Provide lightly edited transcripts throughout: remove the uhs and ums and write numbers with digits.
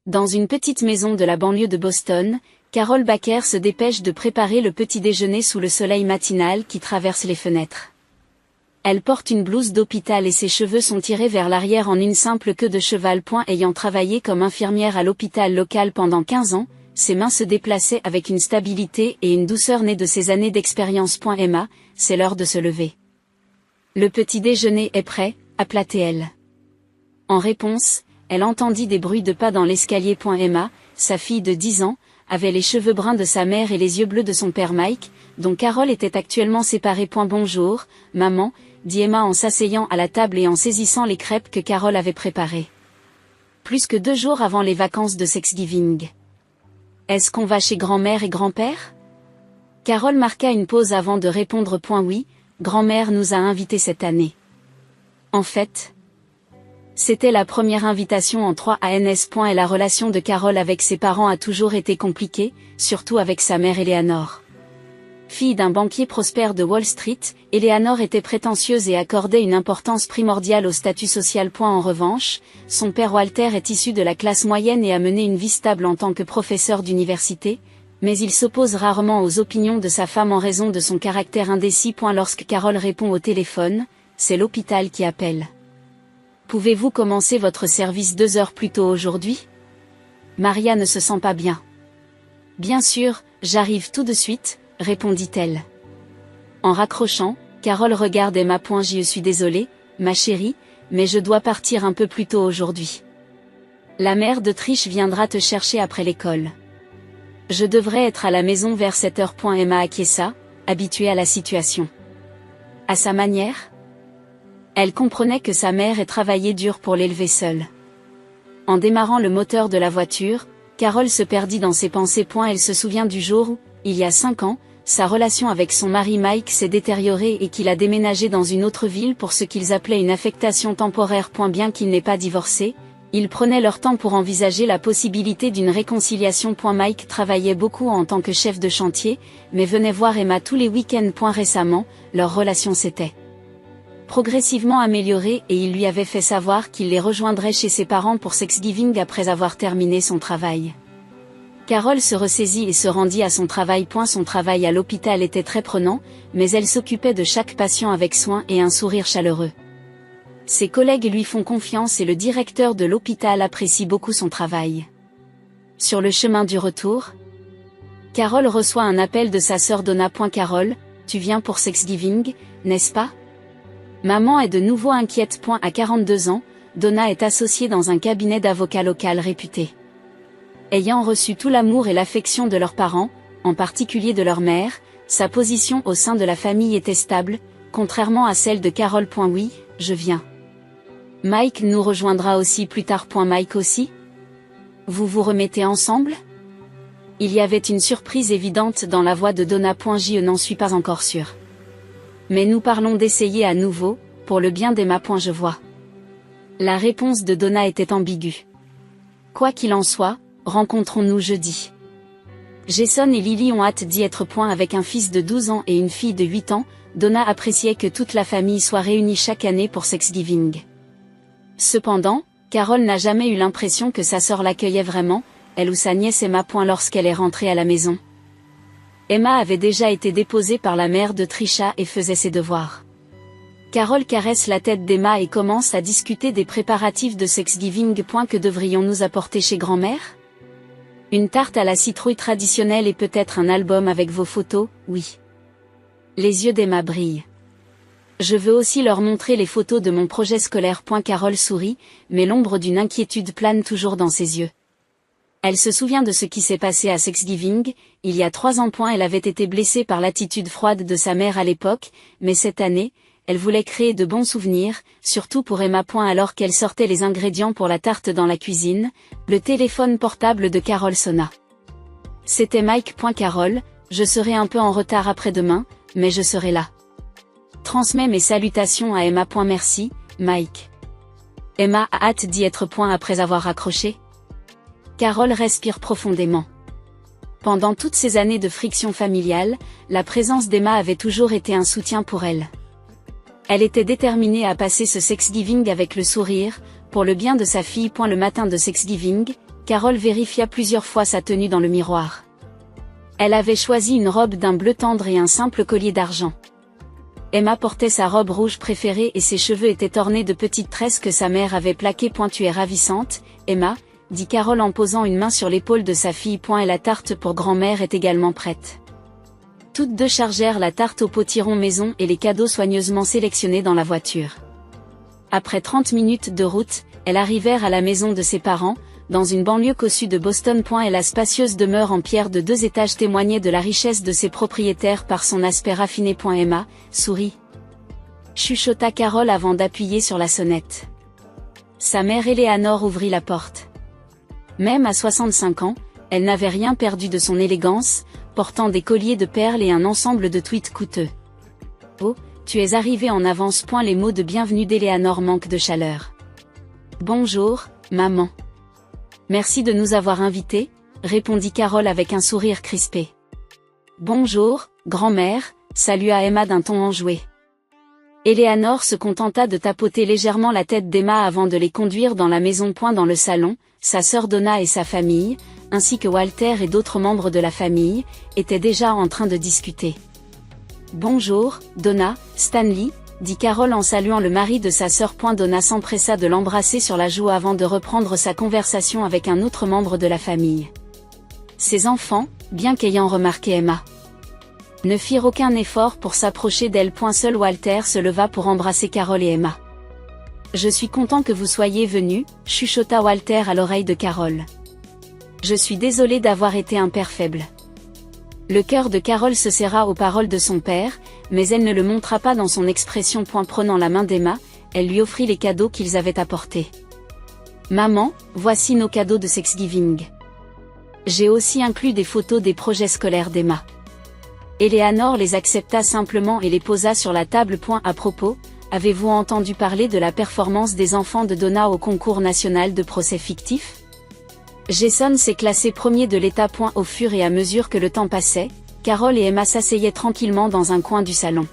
Dans une petite maison de la banlieue de Boston, Carol Baker se dépêche de préparer le petit déjeuner sous le soleil matinal qui traverse les fenêtres. Elle porte une blouse d'hôpital et ses cheveux sont tirés vers l'arrière en une simple queue de cheval. Ayant travaillé comme infirmière à l'hôpital local pendant 15 ans, ses mains se déplaçaient avec une stabilité et une douceur née de ses années d'expérience. Emma, c'est l'heure de se lever. Le petit déjeuner est prêt, appela-t-elle. En réponse, elle entendit des bruits de pas dans l'escalier. Emma, sa fille de 10 ans, avait les cheveux bruns de sa mère et les yeux bleus de son père Mike, dont Carol était actuellement séparée. Bonjour, maman, dit Emma en s'asseyant à la table et en saisissant les crêpes que Carol avait préparées. Plus que 2 jours avant les vacances de Thanksgiving. Est-ce qu'on va chez grand-mère et grand-père? Carol marqua une pause avant de répondre. Oui, grand-mère nous a invités cette année. En fait, c'était la première invitation en 3 ans. Et la relation de Carol avec ses parents a toujours été compliquée, surtout avec sa mère Eleanor. Fille d'un banquier prospère de Wall Street, Eleanor était prétentieuse et accordait une importance primordiale au statut social. En revanche, son père Walter est issu de la classe moyenne et a mené une vie stable en tant que professeur d'université, mais il s'oppose rarement aux opinions de sa femme en raison de son caractère indécis. Lorsque Carol répond au téléphone, c'est l'hôpital qui appelle. Pouvez-vous commencer votre service 2 heures plus tôt aujourd'hui? Maria ne se sent pas bien. Bien sûr, j'arrive tout de suite, répondit-elle. En raccrochant, Carol regarde Emma. Je suis désolée, ma chérie, mais je dois partir un peu plus tôt aujourd'hui. La mère de Trish viendra te chercher après l'école. Je devrais être à la maison vers 7 heures. Emma acquiesça, habituée à la situation. À sa manière, elle comprenait que sa mère ait travaillé dur pour l'élever seule. En démarrant le moteur de la voiture, Carol se perdit dans ses pensées. Elle se souvient du jour où, il y a 5 ans, sa relation avec son mari Mike s'est détériorée et qu'il a déménagé dans une autre ville pour ce qu'ils appelaient une affectation temporaire. Bien qu'il n'ait pas divorcé, ils prenaient leur temps pour envisager la possibilité d'une réconciliation. Mike travaillait beaucoup en tant que chef de chantier, mais venait voir Emma tous les week-ends. Récemment, leur relation s'était progressivement améliorée et il lui avait fait savoir qu'il les rejoindrait chez ses parents pour Thanksgiving après avoir terminé son travail. Carol se ressaisit et se rendit à son travail. Son travail à l'hôpital était très prenant, mais elle s'occupait de chaque patient avec soin et un sourire chaleureux. Ses collègues lui font confiance et le directeur de l'hôpital apprécie beaucoup son travail. Sur le chemin du retour, Carol reçoit un appel de sa sœur Donna. Carol, tu viens pour Thanksgiving, n'est-ce pas? Maman est de nouveau inquiète. À 42 ans, Donna est associée dans un cabinet d'avocats local réputé. Ayant reçu tout l'amour et l'affection de leurs parents, en particulier de leur mère, sa position au sein de la famille était stable, contrairement à celle de Carol. Oui, je viens. Mike nous rejoindra aussi plus tard. Mike aussi? Vous vous remettez ensemble? Il y avait une surprise évidente dans la voix de Donna. Je n'en suis pas encore sûre. Mais nous parlons d'essayer à nouveau, pour le bien d'Emma. Je vois. La réponse de Donna était ambiguë. Quoi qu'il en soit, rencontrons-nous jeudi. Jason et Lily ont hâte d'y être. Avec un fils de 12 ans et une fille de 8 ans, Donna appréciait que toute la famille soit réunie chaque année pour Thanksgiving. Cependant, Carol n'a jamais eu l'impression que sa sœur l'accueillait vraiment, elle ou sa nièce Emma. Lorsqu'elle est rentrée à la maison, Emma avait déjà été déposée par la mère de Trisha et faisait ses devoirs. Carol caresse la tête d'Emma et commence à discuter des préparatifs de Thanksgiving. Que devrions-nous apporter chez grand-mère? Une tarte à la citrouille traditionnelle et peut-être un album avec vos photos, oui. Les yeux d'Emma brillent. Je veux aussi leur montrer les photos de mon projet scolaire. Carol sourit, mais l'ombre d'une inquiétude plane toujours dans ses yeux. Elle se souvient de ce qui s'est passé à Thanksgiving, il y a 3 ans. Elle avait été blessée par l'attitude froide de sa mère à l'époque, mais cette année, elle voulait créer de bons souvenirs, surtout pour Emma. Alors qu'elle sortait les ingrédients pour la tarte dans la cuisine, le téléphone portable de Carol sonna. C'était Mike. Carol, je serai un peu en retard après-demain, mais je serai là. Transmets mes salutations à Emma. Merci, Mike. Emma a hâte d'y être. Après avoir raccroché. Carol respire profondément. Pendant toutes ces années de friction familiale, la présence d'Emma avait toujours été un soutien pour elle. Elle était déterminée à passer ce Thanksgiving avec le sourire, pour le bien de sa fille. Le matin de Thanksgiving, Carole vérifia plusieurs fois sa tenue dans le miroir. Elle avait choisi une robe d'un bleu tendre et un simple collier d'argent. Emma portait sa robe rouge préférée et ses cheveux étaient ornés de petites tresses que sa mère avait plaquées. Tu es ravissante, Emma, dit Carole en posant une main sur l'épaule de sa fille. Et la tarte pour grand-mère est également prête. Toutes deux chargèrent la tarte au potiron maison et les cadeaux soigneusement sélectionnés dans la voiture. Après 30 minutes de route, elles arrivèrent à la maison de ses parents, dans une banlieue cossue de Boston. Et la spacieuse demeure en pierre de 2 étages témoignait de la richesse de ses propriétaires par son aspect raffiné. Emma, sourit. Chuchota Carole avant d'appuyer sur la sonnette. Sa mère Eleanor ouvrit la porte. Même à 65 ans, elle n'avait rien perdu de son élégance, portant des colliers de perles et un ensemble de tweeds coûteux. Oh, tu es arrivée en avance. Les mots de bienvenue d'Eleanor manquent de chaleur. Bonjour, maman. Merci de nous avoir invités, répondit Carole avec un sourire crispé. Bonjour, grand-mère, salua Emma d'un ton enjoué. Eleanor se contenta de tapoter légèrement la tête d'Emma avant de les conduire dans la maison. Dans le salon, sa sœur Donna et sa famille, ainsi que Walter et d'autres membres de la famille, étaient déjà en train de discuter. Bonjour, Donna, Stanley, dit Carole en saluant le mari de sa sœur. Donna s'empressa de l'embrasser sur la joue avant de reprendre sa conversation avec un autre membre de la famille. Ses enfants, bien qu'ayant remarqué Emma, ne firent aucun effort pour s'approcher d'elle. Seul Walter se leva pour embrasser Carole et Emma. Je suis content que vous soyez venus, chuchota Walter à l'oreille de Carole. Je suis désolé d'avoir été un père faible. Le cœur de Carole se serra aux paroles de son père, mais elle ne le montra pas dans son expression. Prenant la main d'Emma, elle lui offrit les cadeaux qu'ils avaient apportés. Maman, voici nos cadeaux de Thanksgiving. J'ai aussi inclus des photos des projets scolaires d'Emma. Eleanor les accepta simplement et les posa sur la table. À propos, avez-vous entendu parler de la performance des enfants de Donna au concours national de procès fictifs? Jason s'est classé premier de l'État. Au fur et à mesure que le temps passait, Carole et Emma s'asseyaient tranquillement dans un coin du salon.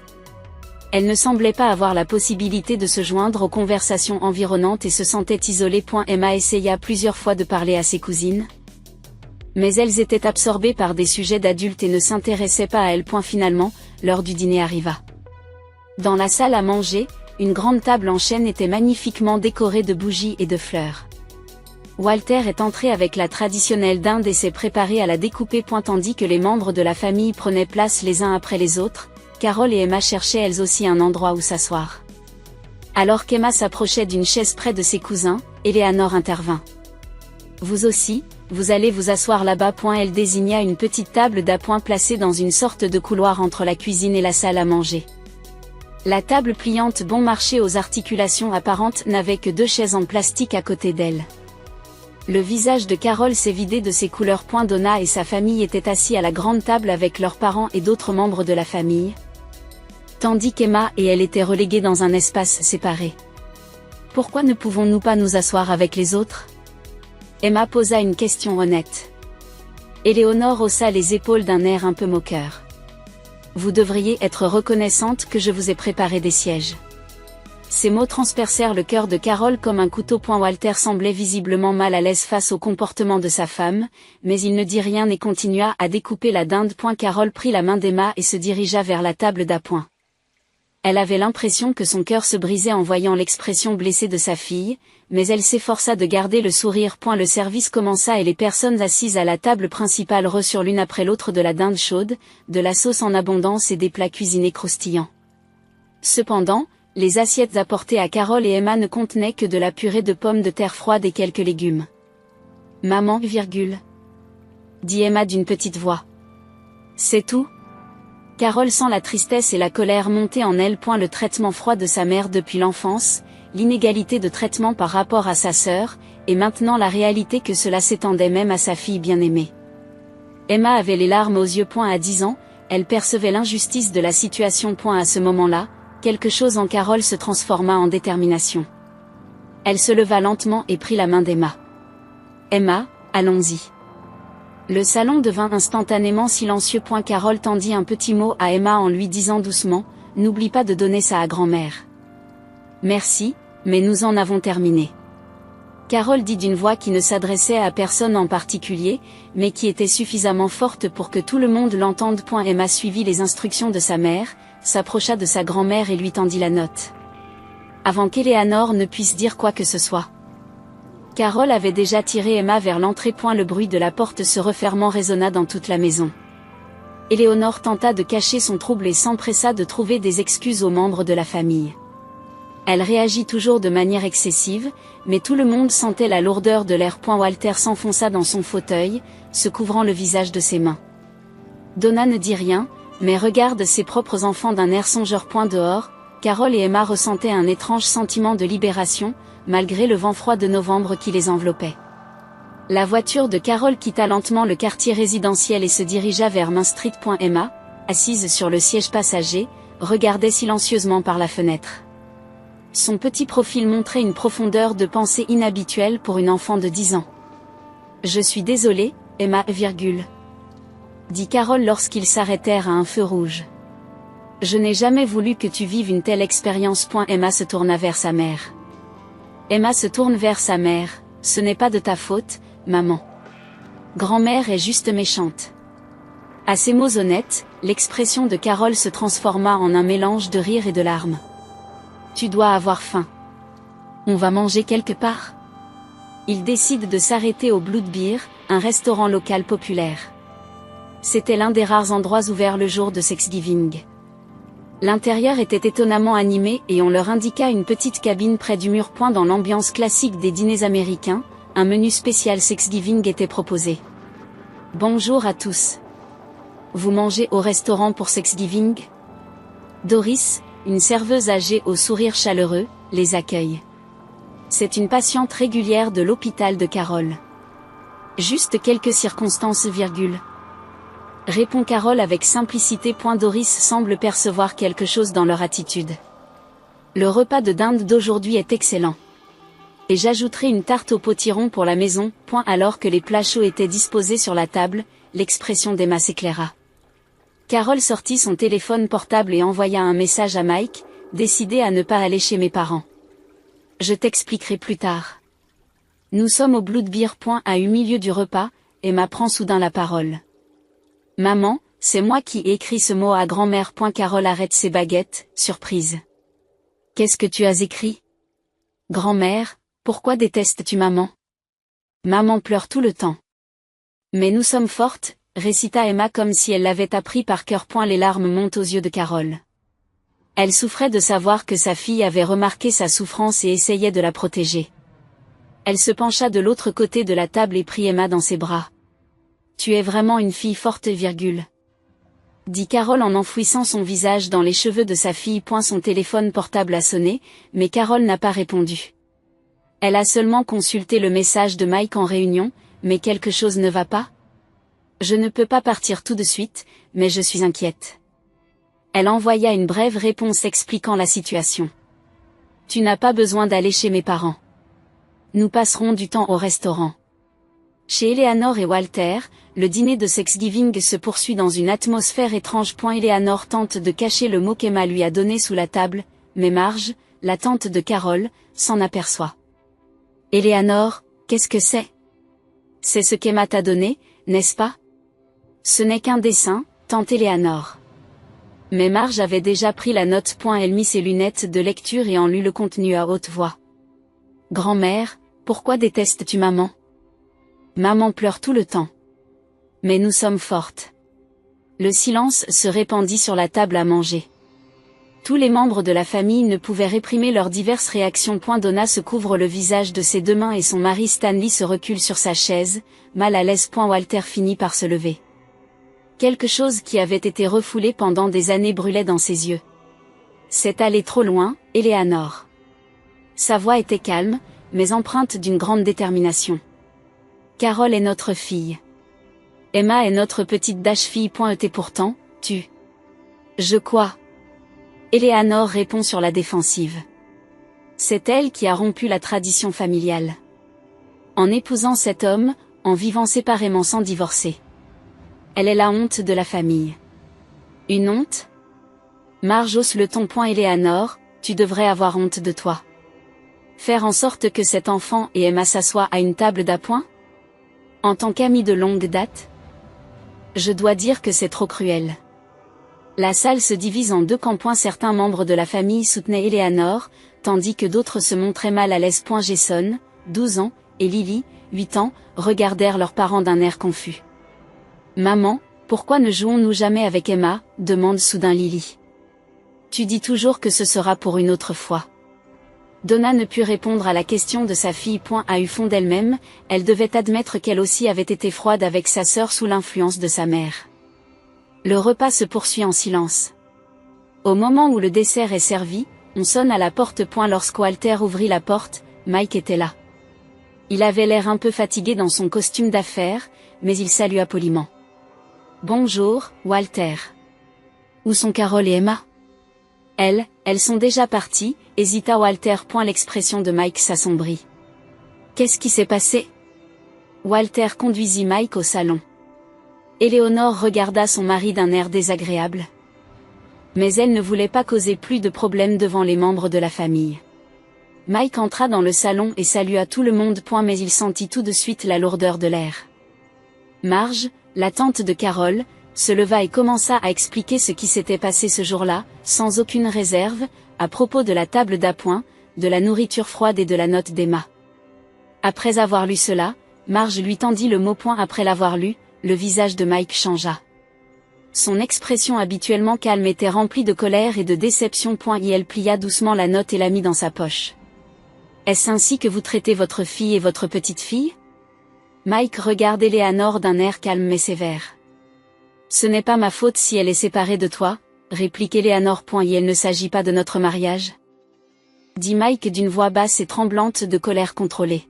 Elles ne semblaient pas avoir la possibilité de se joindre aux conversations environnantes et se sentaient isolées. Emma essaya plusieurs fois de parler à ses cousines, mais elles étaient absorbées par des sujets d'adultes et ne s'intéressaient pas à elles. Finalement, l'heure du dîner arriva. Dans la salle à manger, une grande table en chêne était magnifiquement décorée de bougies et de fleurs. Walter est entré avec la traditionnelle dinde et s'est préparé à la découper. Tandis que les membres de la famille prenaient place les uns après les autres, Carole et Emma cherchaient elles aussi un endroit où s'asseoir. Alors qu'Emma s'approchait d'une chaise près de ses cousins, Eleanor intervint. Vous aussi, vous allez vous asseoir là-bas. Elle désigna une petite table d'appoint placée dans une sorte de couloir entre la cuisine et la salle à manger. La table pliante bon marché aux articulations apparentes n'avait que 2 chaises en plastique à côté d'elle. Le visage de Carole s'est vidé de ses couleurs. Donna et sa famille étaient assis à la grande table avec leurs parents et d'autres membres de la famille, tandis qu'Emma et elle étaient reléguées dans un espace séparé. Pourquoi ne pouvons-nous pas nous asseoir avec les autres? Emma posa une question honnête. Éléonore haussa les épaules d'un air un peu moqueur. Vous devriez être reconnaissante que je vous ai préparé des sièges. Ces mots transpercèrent le cœur de Carole comme un couteau. Walter semblait visiblement mal à l'aise face au comportement de sa femme, mais il ne dit rien et continua à découper la dinde. Carole prit la main d'Emma et se dirigea vers la table d'appoint. Elle avait l'impression que son cœur se brisait en voyant l'expression blessée de sa fille, mais elle s'efforça de garder le sourire. Le service commença et les personnes assises à la table principale reçurent l'une après l'autre de la dinde chaude, de la sauce en abondance et des plats cuisinés croustillants. Cependant, les assiettes apportées à Carole et Emma ne contenaient que de la purée de pommes de terre froides et quelques légumes. Maman, dit Emma d'une petite voix. C'est tout? Carole sent la tristesse et la colère monter en elle. Le traitement froid de sa mère depuis l'enfance, l'inégalité de traitement par rapport à sa sœur, et maintenant la réalité que cela s'étendait même à sa fille bien-aimée. Emma avait les larmes aux yeux. À 10 ans, elle percevait l'injustice de la situation. À ce moment-là, quelque chose en Carole se transforma en détermination. Elle se leva lentement et prit la main d'Emma. Emma, allons-y. Le salon devint instantanément silencieux. Carole tendit un petit mot à Emma en lui disant doucement, n'oublie pas de donner ça à grand-mère. Merci, mais nous en avons terminé. Carole dit d'une voix qui ne s'adressait à personne en particulier, mais qui était suffisamment forte pour que tout le monde l'entende. Emma suivit les instructions de sa mère, s'approcha de sa grand-mère et lui tendit la note. Avant qu'Eleanor ne puisse dire quoi que ce soit. Carole avait déjà tiré Emma vers l'entrée. Le bruit de la porte se refermant résonna dans toute la maison. Éléonore tenta de cacher son trouble et s'empressa de trouver des excuses aux membres de la famille. Elle réagit toujours de manière excessive, mais tout le monde sentait la lourdeur de l'air. Walter s'enfonça dans son fauteuil, se couvrant le visage de ses mains. Donna ne dit rien, mais regarde ses propres enfants d'un air songeur. Dehors, Carole et Emma ressentaient un étrange sentiment de libération, malgré le vent froid de novembre qui les enveloppait. La voiture de Carole quitta lentement le quartier résidentiel et se dirigea vers Main Street. Emma, assise sur le siège passager, regardait silencieusement par la fenêtre. Son petit profil montrait une profondeur de pensée inhabituelle pour une enfant de 10 ans. « Je suis désolée, Emma, dit Carole lorsqu'ils s'arrêtèrent à un feu rouge. « Je n'ai jamais voulu que tu vives une telle expérience. » Emma se tourna vers sa mère. Emma se tourne vers sa mère. « Ce n'est pas de ta faute, maman. Grand-mère est juste méchante. » À ces mots honnêtes, l'expression de Carole se transforma en un mélange de rire et de larmes. « Tu dois avoir faim. On va manger quelque part ?» Ils décident de s'arrêter au Blood Beer, un restaurant local populaire. C'était l'un des rares endroits ouverts le jour de Thanksgiving. L'intérieur était étonnamment animé et on leur indiqua une petite cabine près du mur. Dans l'ambiance classique des dîners américains, un menu spécial Thanksgiving était proposé. « Bonjour à tous. Vous mangez au restaurant pour Thanksgiving ?» Doris, une serveuse âgée au sourire chaleureux, les accueille. C'est une patiente régulière de l'hôpital de Carole. Juste quelques circonstances, répond Carole avec simplicité. Doris semble percevoir quelque chose dans leur attitude. Le repas de dinde d'aujourd'hui est excellent. Et j'ajouterai une tarte au potiron pour la maison. Alors que les plats chauds étaient disposés sur la table, l'expression d'Emma s'éclaira. Carole sortit son téléphone portable et envoya un message à Mike, décidé à ne pas aller chez mes parents. Je t'expliquerai plus tard. Nous sommes au Blood Beer. À au milieu du repas, Emma prend soudain la parole. Maman, c'est moi qui ai écrit ce mot à grand-mère. Carole arrête ses baguettes, surprise. Qu'est-ce que tu as écrit? Grand-mère, pourquoi détestes-tu maman? Maman pleure tout le temps. Mais nous sommes fortes, récita Emma comme si elle l'avait appris par cœur. Les larmes montent aux yeux de Carole. Elle souffrait de savoir que sa fille avait remarqué sa souffrance et essayait de la protéger. Elle se pencha de l'autre côté de la table et prit Emma dans ses bras. Tu es vraiment une fille forte, dit Carole en enfouissant son visage dans les cheveux de sa fille. Son téléphone portable a sonné, mais Carole n'a pas répondu. Elle a seulement consulté le message de Mike en réunion, mais quelque chose ne va pas? Je ne peux pas partir tout de suite, mais je suis inquiète. Elle envoya une brève réponse expliquant la situation. Tu n'as pas besoin d'aller chez mes parents. Nous passerons du temps au restaurant. Chez Eleanor et Walter, le dîner de Thanksgiving se poursuit dans une atmosphère étrange. Eleanor tente de cacher le mot qu'Emma lui a donné sous la table, mais Marge, la tante de Carole, s'en aperçoit. Eleanor, qu'est-ce que c'est? C'est ce qu'Emma t'a donné, n'est-ce pas? Ce n'est qu'un dessin, tante Eleanor. Mais Marge avait déjà pris la note. Elle mit ses lunettes de lecture et en lut le contenu à haute voix. Grand-mère, pourquoi détestes-tu maman? Maman pleure tout le temps. Mais nous sommes fortes. Le silence se répandit sur la table à manger. Tous les membres de la famille ne pouvaient réprimer leurs diverses réactions. Donna se couvre le visage de ses deux mains et son mari Stanley se recule sur sa chaise, mal à l'aise. Walter finit par se lever. Quelque chose qui avait été refoulé pendant des années brûlait dans ses yeux. C'est allé trop loin, Eleanor. Sa voix était calme, mais empreinte d'une grande détermination. Carole est notre fille. Emma est notre petite fille. Et pourtant, tu... Je quoi? Eleanor répond sur la défensive. C'est elle qui a rompu la tradition familiale. En épousant cet homme, en vivant séparément sans divorcer. Elle est la honte de la famille. Une honte? Marge hausse le ton. Eleanor, tu devrais avoir honte de toi. Faire en sorte que cet enfant et Emma s'assoient à une table d'appoint? En tant qu'amis de longue date? Je dois dire que c'est trop cruel. La salle se divise en deux camps. Certains membres de la famille soutenaient Eleanor, tandis que d'autres se montraient mal à l'aise. Jason, 12 ans, et Lily, 8 ans, regardèrent leurs parents d'un air confus. Maman, pourquoi ne jouons-nous jamais avec Emma? Demande soudain Lily. Tu dis toujours que ce sera pour une autre fois. Donna ne put répondre à la question de sa fille. À eu fond d'elle-même, elle devait admettre qu'elle aussi avait été froide avec sa sœur sous l'influence de sa mère. Le repas se poursuit en silence. Au moment où le dessert est servi, on sonne à la porte. Lorsque Walter ouvrit la porte, Mike était là. Il avait l'air un peu fatigué dans son costume d'affaires, mais il salua poliment. Bonjour, Walter. Où sont Carol et Emma? Elles sont déjà parties, hésita Walter. L'expression de Mike s'assombrit. Qu'est-ce qui s'est passé? Walter conduisit Mike au salon. Éléonore regarda son mari d'un air désagréable. Mais elle ne voulait pas causer plus de problèmes devant les membres de la famille. Mike entra dans le salon et salua tout le monde. Mais il sentit tout de suite la lourdeur de l'air. Marge, la tante de Carol, se leva et commença à expliquer ce qui s'était passé ce jour-là, sans aucune réserve, à propos de la table d'appoint, de la nourriture froide et de la note d'Emma. Après avoir lu cela, Marge lui tendit le mot. Après l'avoir lu, le visage de Mike changea. Son expression habituellement calme était remplie de colère et de déception. Elle plia doucement la note et la mit dans sa poche. Est-ce ainsi que vous traitez votre fille et votre petite-fille? Mike regarde Eleanor d'un air calme mais sévère. Ce n'est pas ma faute si elle est séparée de toi, réplique Eleanor. Il ne s'agit pas de notre mariage, dit Mike d'une voix basse et tremblante de colère contrôlée.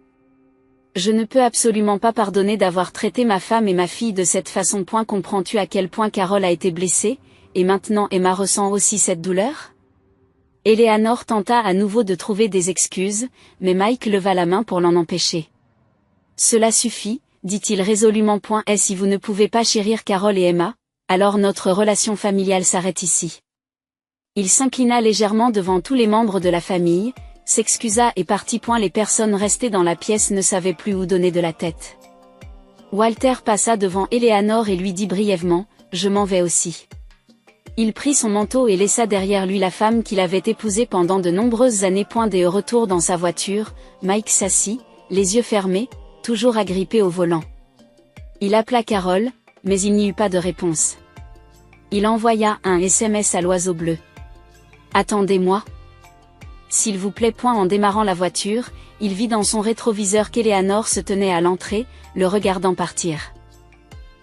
Je ne peux absolument pas pardonner d'avoir traité ma femme et ma fille de cette façon. Comprends-tu à quel point Carol a été blessée, et maintenant Emma ressent aussi cette douleur? Eleanor tenta à nouveau de trouver des excuses, mais Mike leva la main pour l'en empêcher. Cela suffit, dit-il résolument. Et si vous ne pouvez pas chérir Carol et Emma, alors notre relation familiale s'arrête ici. Il s'inclina légèrement devant tous les membres de la famille, s'excusa et partit. Les personnes restées dans la pièce ne savaient plus où donner de la tête. Walter passa devant Eleanor et lui dit brièvement, « Je m'en vais aussi. » Il prit son manteau et laissa derrière lui la femme qu'il avait épousée pendant de nombreuses années. De retour dans sa voiture, Mike s'assit, les yeux fermés, toujours agrippé au volant. Il appela Carol, mais il n'y eut pas de réponse. Il envoya un SMS à l'oiseau bleu. « Attendez-moi. S'il vous plaît. » En démarrant la voiture, il vit dans son rétroviseur qu'Eleanor se tenait à l'entrée, le regardant partir.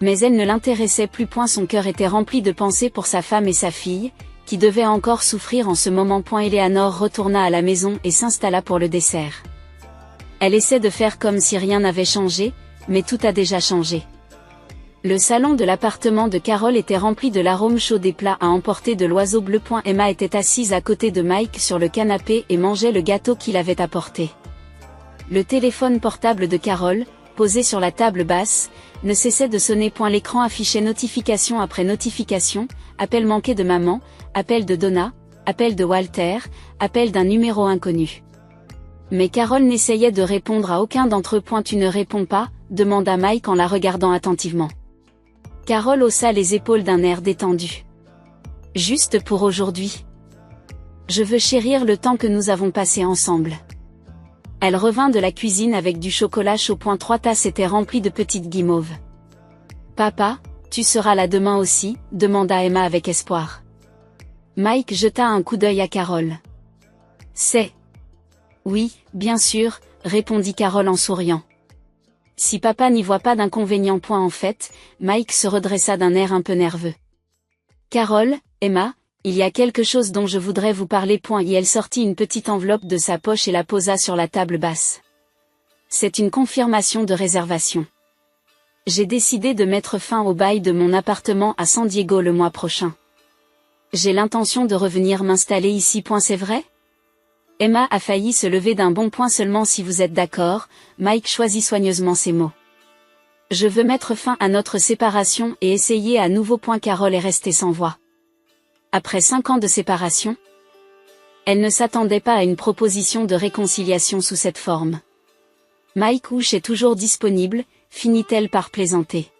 Mais elle ne l'intéressait plus. Son cœur était rempli de pensées pour sa femme et sa fille, qui devaient encore souffrir en ce moment. Eleanor retourna à la maison et s'installa pour le dessert. Elle essaie de faire comme si rien n'avait changé, mais tout a déjà changé. Le salon de l'appartement de Carol était rempli de l'arôme chaud des plats à emporter de l'oiseau bleu. Emma était assise à côté de Mike sur le canapé et mangeait le gâteau qu'il avait apporté. Le téléphone portable de Carol, posé sur la table basse, ne cessait de sonner. L'écran affichait notification après notification, appel manqué de maman, appel de Donna, appel de Walter, appel d'un numéro inconnu. Mais Carol n'essayait de répondre à aucun d'entre eux. Tu ne réponds pas, demanda Mike en la regardant attentivement. Carol haussa les épaules d'un air détendu. Juste pour aujourd'hui. Je veux chérir le temps que nous avons passé ensemble. Elle revint de la cuisine avec du chocolat chaud. 3 tasses étaient remplies de petites guimauves. Papa, tu seras là demain aussi, demanda Emma avec espoir. Mike jeta un coup d'œil à Carol. C'est. Oui, bien sûr, répondit Carol en souriant. Si papa n'y voit pas d'inconvénient. En fait, Mike se redressa d'un air un peu nerveux. Carol, Emma, il y a quelque chose dont je voudrais vous parler. Et elle sortit une petite enveloppe de sa poche et la posa sur la table basse. C'est une confirmation de réservation. J'ai décidé de mettre fin au bail de mon appartement à San Diego le mois prochain. J'ai l'intention de revenir m'installer ici. C'est vrai? Emma a failli se lever d'un bon point. Seulement si vous êtes d'accord, Mike choisit soigneusement ses mots. Je veux mettre fin à notre séparation et essayer à nouveau. Carol est restée sans voix. Après 5 ans de séparation? Elle ne s'attendait pas à une proposition de réconciliation sous cette forme. Mike Ouch est toujours disponible, finit-elle par plaisanter.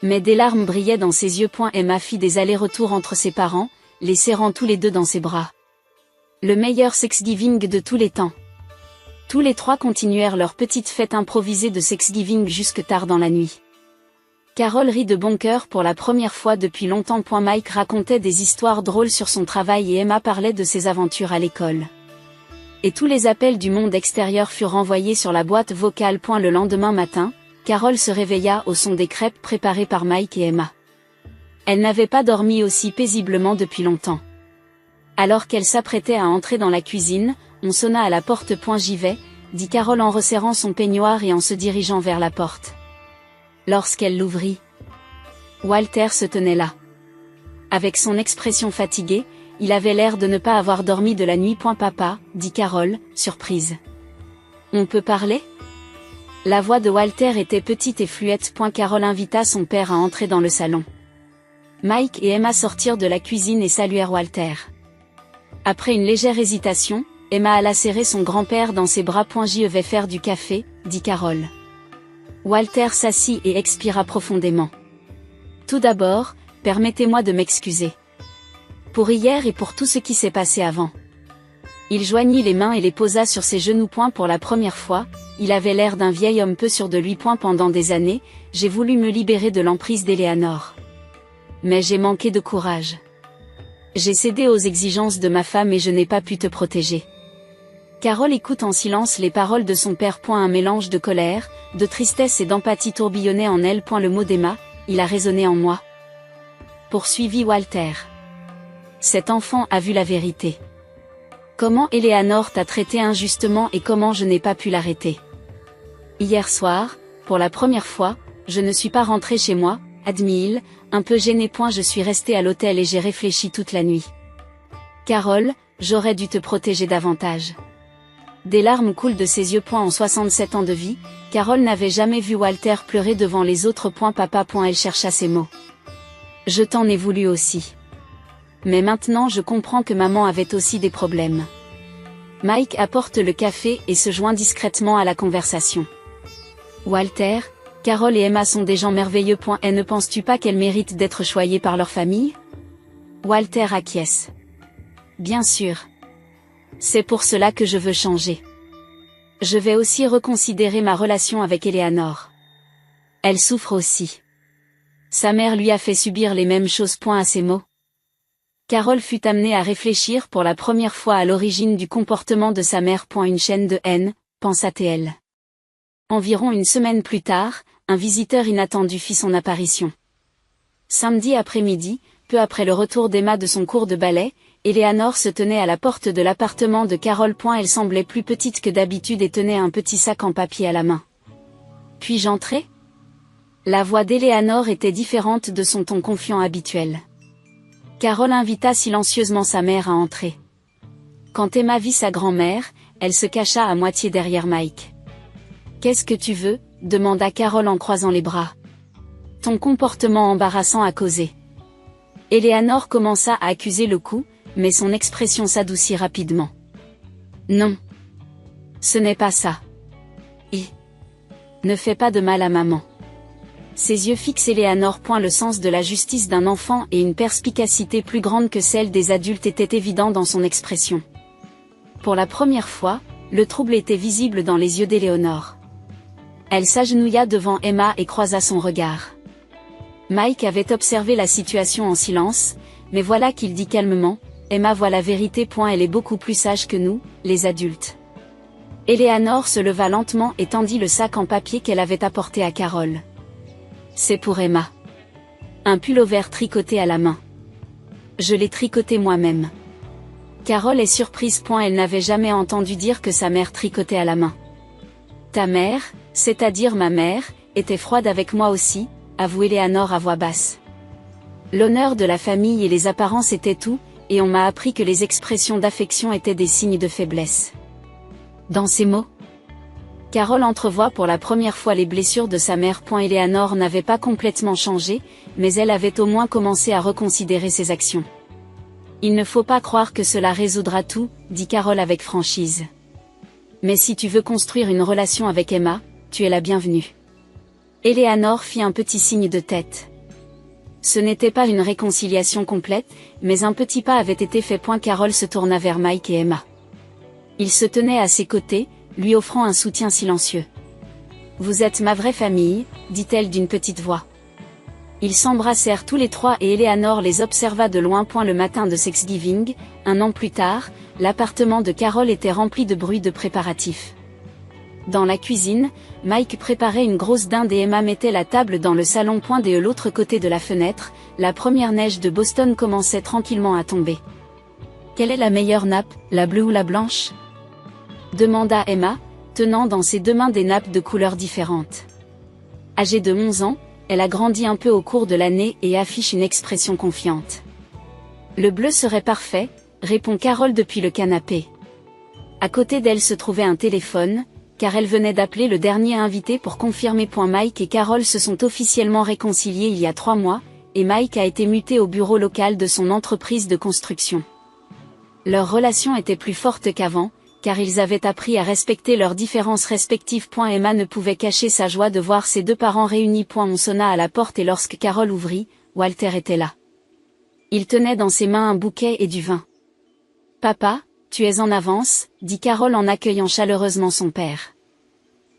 Mais des larmes brillaient dans ses yeux. Emma fit des allers-retours entre ses parents, les serrant tous les deux dans ses bras. Le meilleur Thanksgiving de tous les temps. Tous les trois continuèrent leur petite fête improvisée de Thanksgiving jusque tard dans la nuit. Carol rit de bon cœur pour la première fois depuis longtemps. Mike racontait des histoires drôles sur son travail et Emma parlait de ses aventures à l'école. Et tous les appels du monde extérieur furent renvoyés sur la boîte vocale. Le lendemain matin, Carol se réveilla au son des crêpes préparées par Mike et Emma. Elle n'avait pas dormi aussi paisiblement depuis longtemps. Alors qu'elle s'apprêtait à entrer dans la cuisine, on sonna à la porte. J'y vais, dit Carol en resserrant son peignoir et en se dirigeant vers la porte. Lorsqu'elle l'ouvrit, Walter se tenait là. Avec son expression fatiguée, il avait l'air de ne pas avoir dormi de la nuit. Papa, dit Carol, surprise. On peut parler ? La voix de Walter était petite et fluette. Carol invita son père à entrer dans le salon. Mike et Emma sortirent de la cuisine et saluèrent Walter. Après une légère hésitation, Emma alla serrer son grand-père dans ses bras. J'y vais faire du café, dit Carol. Walter s'assit et expira profondément. Tout d'abord, permettez-moi de m'excuser. Pour hier et pour tout ce qui s'est passé avant. Il joignit les mains et les posa sur ses genoux. Pour la première fois, il avait l'air d'un vieil homme peu sûr de lui. Pendant des années, j'ai voulu me libérer de l'emprise d'Eleanor. Mais j'ai manqué de courage. J'ai cédé aux exigences de ma femme et je n'ai pas pu te protéger. Carol écoute en silence les paroles de son père. Un mélange de colère, de tristesse et d'empathie tourbillonnait en elle. Le mot d'Emma, il a résonné en moi. Poursuivit Walter. Cet enfant a vu la vérité. Comment Eleanor t'a traité injustement et comment je n'ai pas pu l'arrêter. Hier soir, pour la première fois, je ne suis pas rentré chez moi, admit-il, un peu gêné. Je suis resté à l'hôtel et j'ai réfléchi toute la nuit. Carol, j'aurais dû te protéger davantage. Des larmes coulent de ses yeux. En 67 ans de vie, Carol n'avait jamais vu Walter pleurer devant les autres. Papa. Elle chercha ses mots. Je t'en ai voulu aussi. Mais maintenant je comprends que maman avait aussi des problèmes. Mike apporte le café et se joint discrètement à la conversation. Walter, Carol et Emma sont des gens merveilleux. Et ne penses-tu pas qu'elles méritent d'être choyées par leur famille ? Walter acquiesce. Bien sûr. C'est pour cela que je veux changer. Je vais aussi reconsidérer ma relation avec Eleanor. Elle souffre aussi. Sa mère lui a fait subir les mêmes choses. À ces mots. Carol fut amenée à réfléchir pour la première fois à l'origine du comportement de sa mère. Une chaîne de haine, pensa-t-elle. Environ une semaine plus tard, un visiteur inattendu fit son apparition. Samedi après-midi, peu après le retour d'Emma de son cours de ballet, Eleanor se tenait à la porte de l'appartement de Carol. Elle semblait plus petite que d'habitude et tenait un petit sac en papier à la main. Puis-je entrer ? La voix d'Eleanor était différente de son ton confiant habituel. Carol invita silencieusement sa mère à entrer. Quand Emma vit sa grand-mère, elle se cacha à moitié derrière Mike. « Qu'est-ce que tu veux ?» demanda Carol en croisant les bras. « Ton comportement embarrassant a causé. » Eleanor commença à accuser le coup, mais son expression s'adoucit rapidement. « Non. Ce n'est pas ça. Ne fais pas de mal à maman. » Ses yeux fixent Eleanor. Le sens de la justice d'un enfant et une perspicacité plus grande que celle des adultes étaient évidents dans son expression. Pour la première fois, le trouble était visible dans les yeux d'Eleanor. Elle s'agenouilla devant Emma et croisa son regard. Mike avait observé la situation en silence, mais voilà qu'il dit calmement, « Emma voit la vérité. Elle est beaucoup plus sage que nous, les adultes. » Eleanor se leva lentement et tendit le sac en papier qu'elle avait apporté à Carol. C'est pour Emma. Un pullover tricoté à la main. Je l'ai tricoté moi-même. Carol est surprise. Elle n'avait jamais entendu dire que sa mère tricotait à la main. Ta mère, c'est-à-dire ma mère, était froide avec moi aussi, avoua Eleanor à voix basse. L'honneur de la famille et les apparences étaient tout, et on m'a appris que les expressions d'affection étaient des signes de faiblesse. Dans ces mots, Carol entrevoit pour la première fois les blessures de sa mère. Eleanor n'avait pas complètement changé, mais elle avait au moins commencé à reconsidérer ses actions. Il ne faut pas croire que cela résoudra tout, dit Carol avec franchise. Mais si tu veux construire une relation avec Emma, tu es la bienvenue. Eleanor fit un petit signe de tête. Ce n'était pas une réconciliation complète, mais un petit pas avait été fait. Carol se tourna vers Mike et Emma. Il se tenait à ses côtés, lui offrant un soutien silencieux. Vous êtes ma vraie famille, dit-elle d'une petite voix. Ils s'embrassèrent tous les trois et Eleanor les observa de loin. Le matin de Thanksgiving, un an plus tard, l'appartement de Carol était rempli de bruit de préparatifs. Dans la cuisine, Mike préparait une grosse dinde et Emma mettait la table dans le salon. De l'autre côté de la fenêtre, la première neige de Boston commençait tranquillement à tomber. Quelle est la meilleure nappe, la bleue ou la blanche? Demanda Emma, tenant dans ses deux mains des nappes de couleurs différentes. Âgée de 11 ans, elle a grandi un peu au cours de l'année et affiche une expression confiante. Le bleu serait parfait, répond Carol depuis le canapé. À côté d'elle se trouvait un téléphone, car elle venait d'appeler le dernier invité pour confirmer. Mike et Carol se sont officiellement réconciliés il y a 3 mois, et Mike a été muté au bureau local de son entreprise de construction. Leur relation était plus forte qu'avant, car ils avaient appris à respecter leurs différences respectives. Emma ne pouvait cacher sa joie de voir ses deux parents réunis. On sonna à la porte et lorsque Carol ouvrit, Walter était là. Il tenait dans ses mains un bouquet et du vin. « Papa, tu es en avance, » dit Carol en accueillant chaleureusement son père.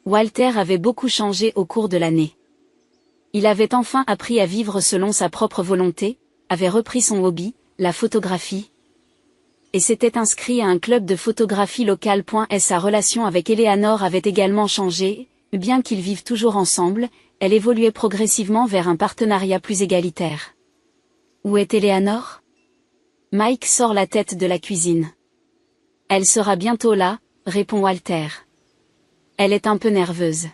Walter avait beaucoup changé au cours de l'année. Il avait enfin appris à vivre selon sa propre volonté, avait repris son hobby, la photographie, et s'était inscrit à un club de photographie local. Sa relation avec Eleanor avait également changé, bien qu'ils vivent toujours ensemble, elle évoluait progressivement vers un partenariat plus égalitaire. Où est Eleanor? Mike sort la tête de la cuisine. Elle sera bientôt là, répond Walter. Elle est un peu nerveuse.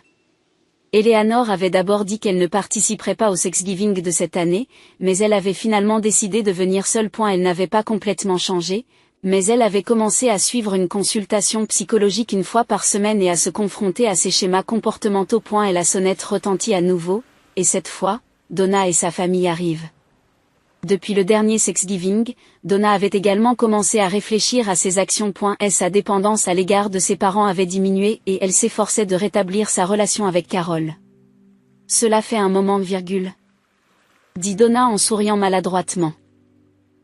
Eleanor avait d'abord dit qu'elle ne participerait pas au Thanksgiving de cette année, mais elle avait finalement décidé de venir seule. Elle n'avait pas complètement changé, mais elle avait commencé à suivre une consultation psychologique 1 fois par semaine et à se confronter à ses schémas comportementaux. Et la sonnette retentit à nouveau, et cette fois, Donna et sa famille arrivent. Depuis le dernier Thanksgiving, Donna avait également commencé à réfléchir à ses actions. Sa dépendance à l'égard de ses parents avait diminué et elle s'efforçait de rétablir sa relation avec Carol. Cela fait un moment, dit Donna en souriant maladroitement.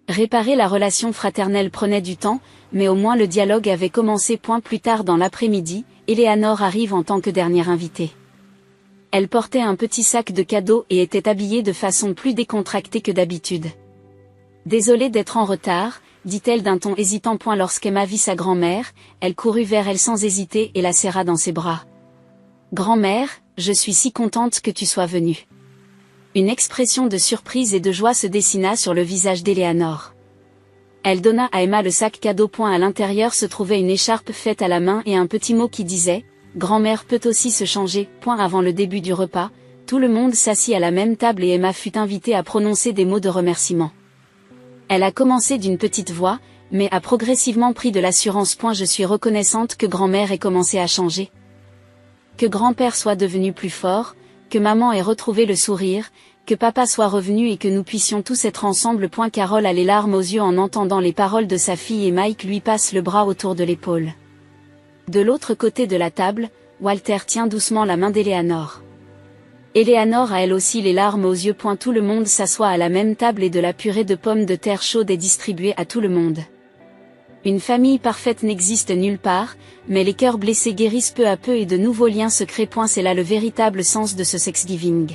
Réparer la relation fraternelle prenait du temps, mais au moins le dialogue avait commencé. Plus tard dans l'après-midi, Eleanor arrive en tant que dernière invitée. Elle portait un petit sac de cadeaux et était habillée de façon plus décontractée que d'habitude. « Désolée d'être en retard », dit-elle d'un ton hésitant. Lorsqu'Emma vit sa grand-mère, elle courut vers elle sans hésiter et la serra dans ses bras. « Grand-mère, je suis si contente que tu sois venue. » Une expression de surprise et de joie se dessina sur le visage d'Eleanor. Elle donna à Emma le sac cadeau. À l'intérieur se trouvait une écharpe faite à la main et un petit mot qui disait « Grand-mère peut aussi se changer ». Avant le début du repas, tout le monde s'assit à la même table et Emma fut invitée à prononcer des mots de remerciement. Elle a commencé d'une petite voix, mais a progressivement pris de l'assurance. Je suis reconnaissante que grand-mère ait commencé à changer. Que grand-père soit devenu plus fort, que maman ait retrouvé le sourire, que papa soit revenu et que nous puissions tous être ensemble. Carol a les larmes aux yeux en entendant les paroles de sa fille et Mike lui passe le bras autour de l'épaule. De l'autre côté de la table, Walter tient doucement la main d'Eleanor. Eleanor a elle aussi les larmes aux yeux. Tout le monde s'assoit à la même table et de la purée de pommes de terre chaude est distribuée à tout le monde. Une famille parfaite n'existe nulle part, mais les cœurs blessés guérissent peu à peu et de nouveaux liens se créent. C'est là le véritable sens de ce Thanksgiving.